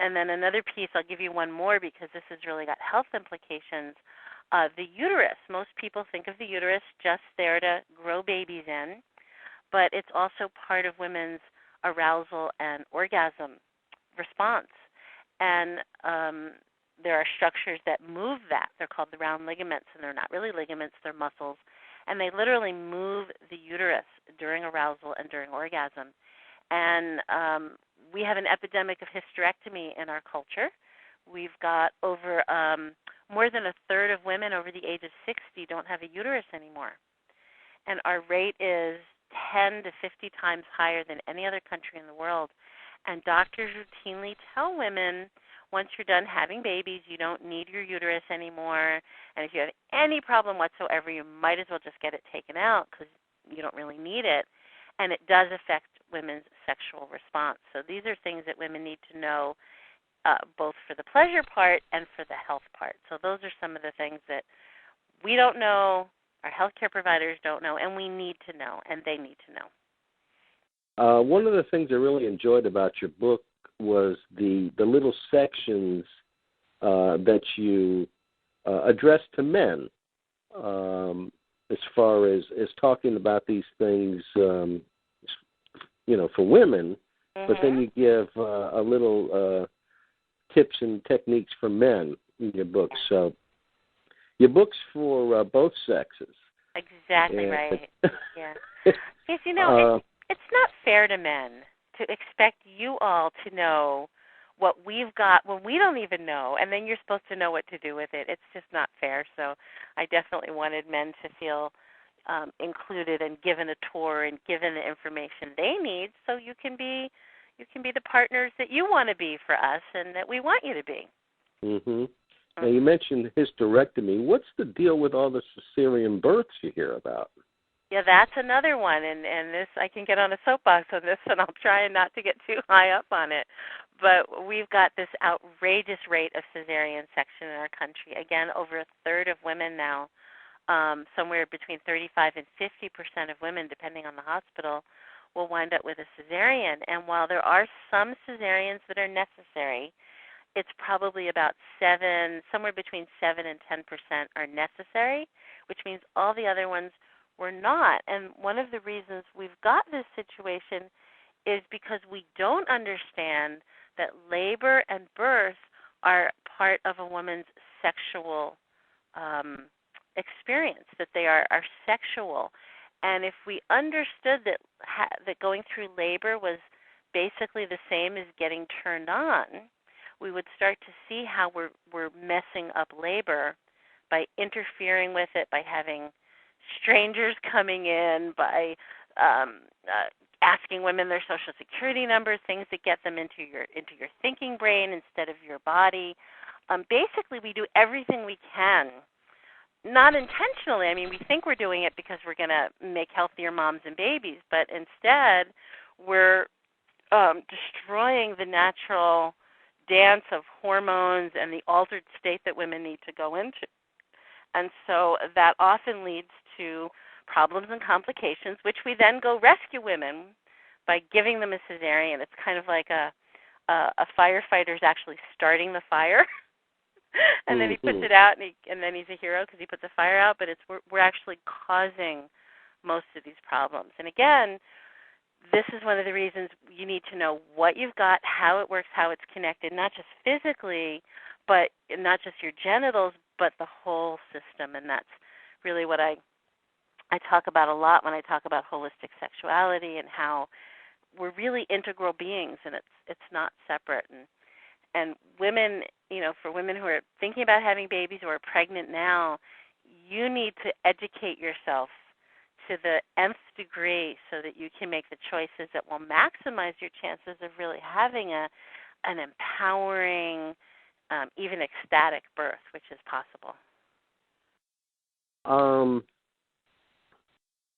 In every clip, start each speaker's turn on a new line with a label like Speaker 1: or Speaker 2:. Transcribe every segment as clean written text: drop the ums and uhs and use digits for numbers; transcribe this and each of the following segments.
Speaker 1: And then another piece, I'll give you one more because this has really got health implications. The uterus. Most people think of the uterus just there to grow babies in, but it's also part of women's arousal and orgasm response. And there are structures that move that. They're called the round ligaments, and they're not really ligaments, they're muscles. And they literally move the uterus during arousal and during orgasm. And we have an epidemic of hysterectomy in our culture. We've got over more than a third of women over the age of 60 don't have a uterus anymore. And our rate is 10 to 50 times higher than any other country in the world. And doctors routinely tell women, once you're done having babies, you don't need your uterus anymore. And if you have any problem whatsoever, you might as well just get it taken out because you don't really need it. And it does affect women's sexual response. So these are things that women need to know, both for the pleasure part and for the health part. So those are some of the things that we don't know, our healthcare providers don't know, and we need to know, and they need to know.
Speaker 2: One of the things I really enjoyed about your book was the little sections that you address to men as far as talking about these things, for women, but then you give a little tips and techniques for men in your book. So your book's for both sexes.
Speaker 1: Exactly right. Yeah. Because, it's not fair to men to expect you all to know what we've got when we don't even know, and then you're supposed to know what to do with it. It's just not fair. So I definitely wanted men to feel included and given a tour and given the information they need, so you can be the partners that you want to be for us and that we want you to be.
Speaker 2: Mm-hmm. Now you mentioned hysterectomy. What's the deal with all the cesarean births you hear about?
Speaker 1: Yeah, that's another one, and this, I can get on a soapbox on this, and I'll try not to get too high up on it. But we've got this outrageous rate of cesarean section in our country. Again, over a third of women now, somewhere between 35 and 50% of women, depending on the hospital, will wind up with a cesarean. And while there are some cesareans that are necessary, it's probably about somewhere between 7 and 10% are necessary, which means all the other ones were not. And one of the reasons we've got this situation is because we don't understand that labor and birth are part of a woman's sexual experience, that they are sexual. And if we understood that going through labor was basically the same as getting turned on, we would start to see how we're messing up labor by interfering with it, by having strangers coming in, by asking women their social security numbers, things that get them into your thinking brain instead of your body. Basically, we do everything we can, not intentionally. I mean, we think we're doing it because we're going to make healthier moms and babies, but instead we're destroying the natural dance of hormones and the altered state that women need to go into. And so that often leads to problems and complications, which we then go rescue women by giving them a cesarean. It's kind of like a firefighter's actually starting the fire, and then he puts it out, and then he's a hero because he puts the fire out, but we're actually causing most of these problems. And again, this is one of the reasons you need to know what you've got, how it works, how it's connected, not just physically, but not just your genitals, but the whole system. And that's really what I talk about a lot when I talk about holistic sexuality and how we're really integral beings, and it's not separate. And women, for women who are thinking about having babies or are pregnant now, you need to educate yourself to the nth degree so that you can make the choices that will maximize your chances of really having an empowering, even ecstatic birth, which is possible.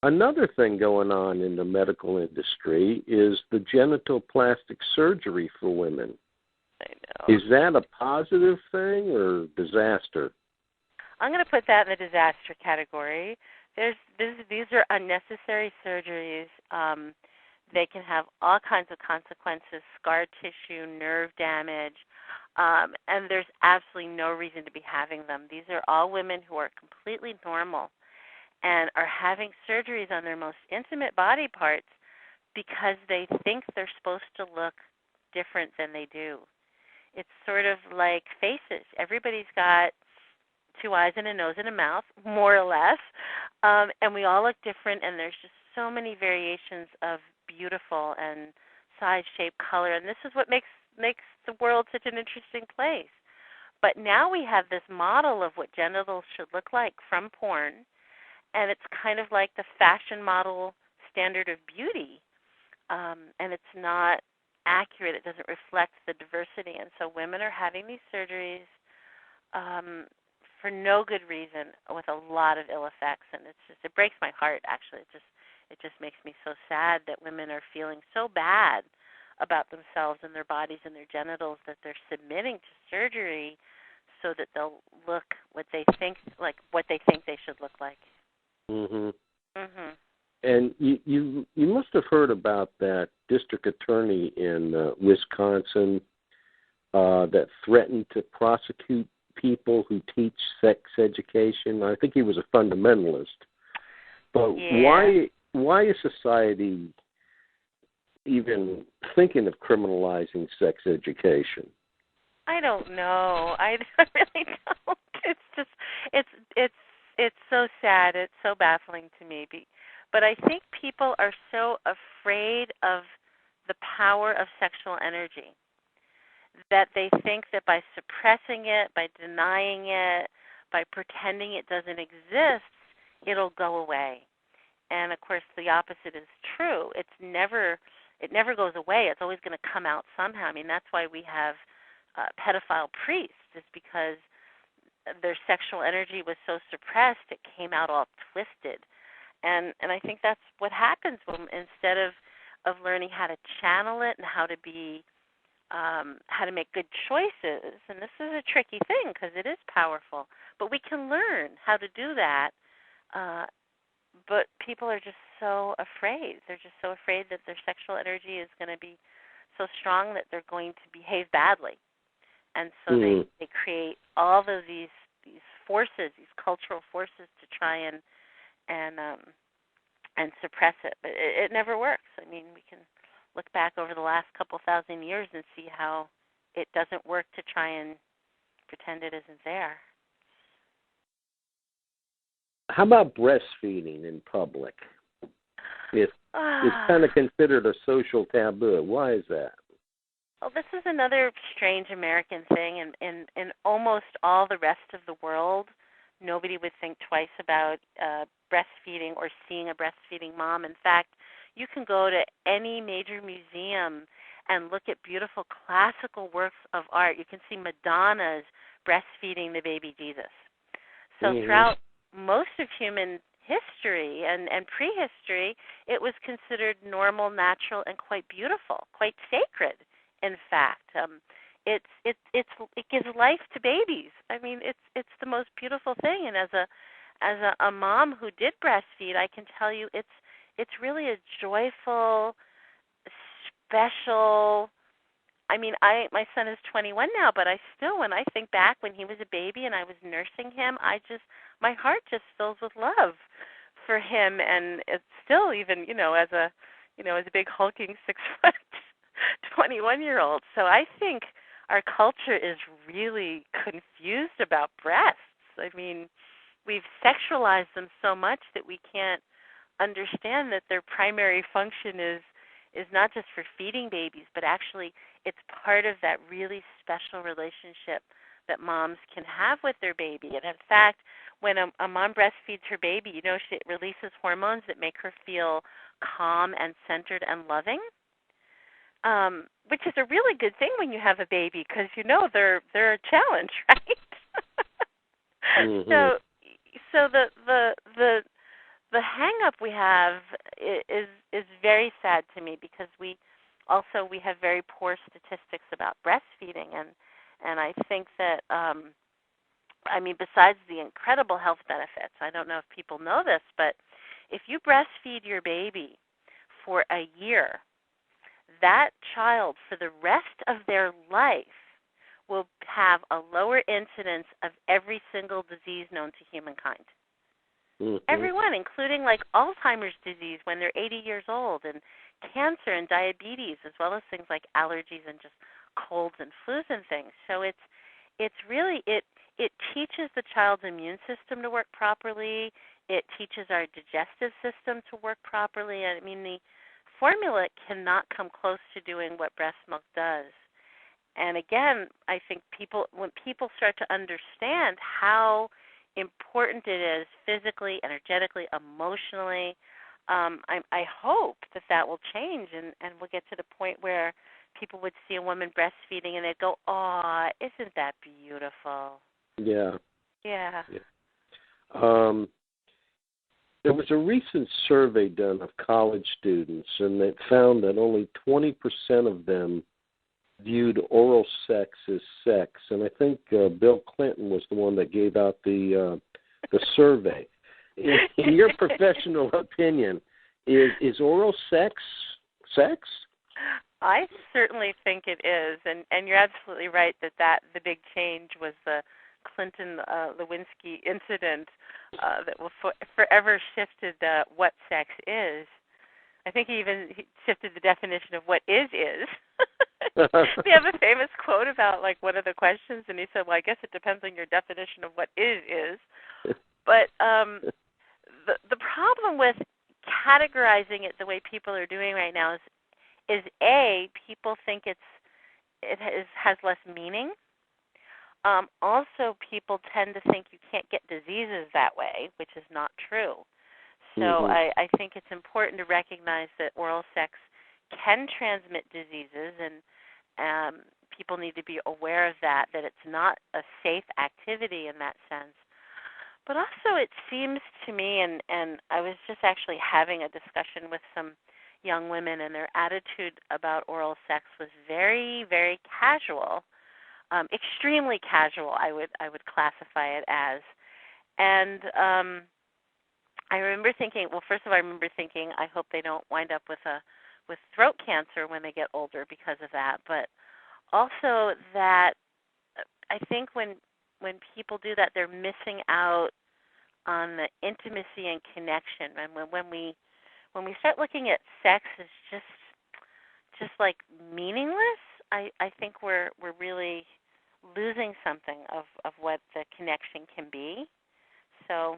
Speaker 2: Another thing going on in the medical industry is the genital plastic surgery for women.
Speaker 1: I know.
Speaker 2: Is that a positive thing or disaster?
Speaker 1: I'm going to put that in the disaster category. These are unnecessary surgeries They can have all kinds of consequences, scar tissue, nerve damage, and there's absolutely no reason to be having them. These are all women who are completely normal and are having surgeries on their most intimate body parts because they think they're supposed to look different than they do. It's sort of like faces. Everybody's got two eyes and a nose and a mouth, more or less, and we all look different, and there's just so many variations of beautiful and size, shape, color, and this is what makes the world such an interesting place. But now we have this model of what genitals should look like from porn, and it's kind of like the fashion model standard of beauty, and it's not accurate. It doesn't reflect the diversity, and so women are having these surgeries for no good reason with a lot of ill effects, and it breaks my heart, actually. It just makes me so sad that women are feeling so bad about themselves and their bodies and their genitals that they're submitting to surgery so that they'll look what they think they should look like.
Speaker 2: Mhm.
Speaker 1: Mhm.
Speaker 2: And you must have heard about that district attorney in Wisconsin that threatened to prosecute people who teach sex education. I think he was a fundamentalist. But
Speaker 1: Yeah.
Speaker 2: why is society even thinking of criminalizing sex education?
Speaker 1: I don't know. I really don't. It's just it's so sad. It's so baffling to me. But I think people are so afraid of the power of sexual energy that they think that by suppressing it, by denying it, by pretending it doesn't exist, it'll go away. And of course, the opposite is true. It never goes away. It's always going to come out somehow. I mean, that's why we have pedophile priests, is because their sexual energy was so suppressed, it came out all twisted. And I think that's what happens when, instead of learning how to channel it and how to make good choices. And this is a tricky thing because it is powerful, but we can learn how to do that. But people are just so afraid. They're just so afraid that their sexual energy is going to be so strong that they're going to behave badly. And so they create all of these forces, these cultural forces, to try and suppress it. But it never works. I mean, we can look back over the last couple thousand years and see how it doesn't work to try and pretend it isn't there.
Speaker 2: How about breastfeeding in public? It's kind of considered a social taboo. Why is that?
Speaker 1: Well, this is another strange American thing. In almost all the rest of the world, nobody would think twice about breastfeeding or seeing a breastfeeding mom. In fact, you can go to any major museum and look at beautiful classical works of art. You can see Madonna's breastfeeding the baby Jesus. So throughout most of human history and prehistory, it was considered normal, natural, and quite beautiful, quite sacred. In fact, it gives life to babies. I mean, it's the most beautiful thing. And as a mom who did breastfeed, I can tell you it's really a joyful, special. I mean, my son is 21 now, but I still, when I think back when he was a baby and I was nursing him, my heart just fills with love for him. And it's still, even as a big hulking 6 foot 21-year-old. So I think our culture is really confused about breasts. I mean, we've sexualized them so much that we can't understand that their primary function is not just for feeding babies, but actually it's part of that really special relationship that moms can have with their baby. And in fact, when a mom breastfeeds her baby, she releases hormones that make her feel calm and centered and loving. Which is a really good thing when you have a baby, because they're a challenge, right? So the hang up we have is very sad to me, because we have very poor statistics about breastfeeding, and I think that besides the incredible health benefits, I don't know if people know this, but if you breastfeed your baby for a year, that child for the rest of their life will have a lower incidence of every single disease known to humankind.
Speaker 2: Mm-hmm.
Speaker 1: Everyone, including like Alzheimer's disease when they're 80 years old, and cancer and diabetes, as well as things like allergies and just colds and flus and things. So it's really it teaches the child's immune system to work properly. It teaches our digestive system to work properly. I mean, the formula cannot come close to doing what breast milk does. And again, I think when people start to understand how important it is physically, energetically, emotionally, I hope that will change, and we'll get to the point where people would see a woman breastfeeding and they'd go, "Oh, isn't that beautiful?"
Speaker 2: Yeah.
Speaker 1: Yeah.
Speaker 2: There was a recent survey done of college students, and it found that only 20% of them viewed oral sex as sex. And I think Bill Clinton was the one that gave out the survey. In your professional opinion, is oral sex sex?
Speaker 1: I certainly think it is, and you're absolutely right that the big change was the Clinton-Lewinsky incident that will forever shifted what sex is. I think he even shifted the definition of what is. We have a famous quote about like one of the questions, and he said, "Well, I guess it depends on your definition of what is." But the problem with categorizing it the way people are doing right now is people think it has less meaning. Also, people tend to think you can't get diseases that way, which is not true. So
Speaker 2: Mm-hmm.
Speaker 1: I think it's important to recognize that oral sex can transmit diseases, and people need to be aware of that it's not a safe activity in that sense. But also it seems to me, and I was just actually having a discussion with some young women, and their attitude about oral sex was very, very casual, extremely casual, I would classify it as. And I remember thinking, well, first of all, I hope they don't wind up with throat cancer when they get older because of that. But also that I think when people do that, they're missing out on the intimacy and connection. And when we start looking at sex as just like meaningless, I think we're really losing something of what the connection can be. So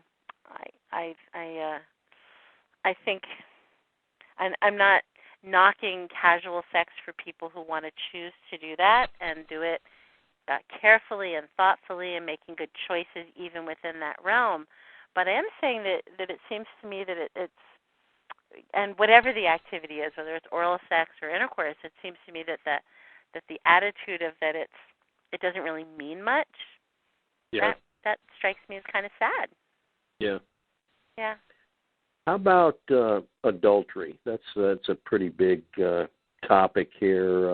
Speaker 1: I think, and I'm not knocking casual sex for people who want to choose to do that and do it carefully and thoughtfully and making good choices even within that realm. But I am saying that it seems to me that it's, and whatever the activity is, whether it's oral sex or intercourse, it seems to me that the attitude of that it doesn't really mean much.
Speaker 2: Yeah.
Speaker 1: That strikes me as kind of sad.
Speaker 2: Yeah.
Speaker 1: Yeah.
Speaker 2: How about adultery? That's a pretty big topic here,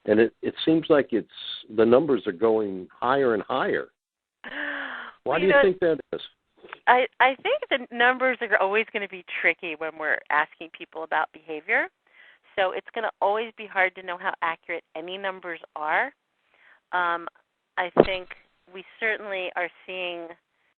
Speaker 2: and it seems like the numbers are going higher and higher. Why do you think that is?
Speaker 1: I think the numbers are always going to be tricky when we're asking people about behavior. So it's going to always be hard to know how accurate any numbers are. I think we certainly are seeing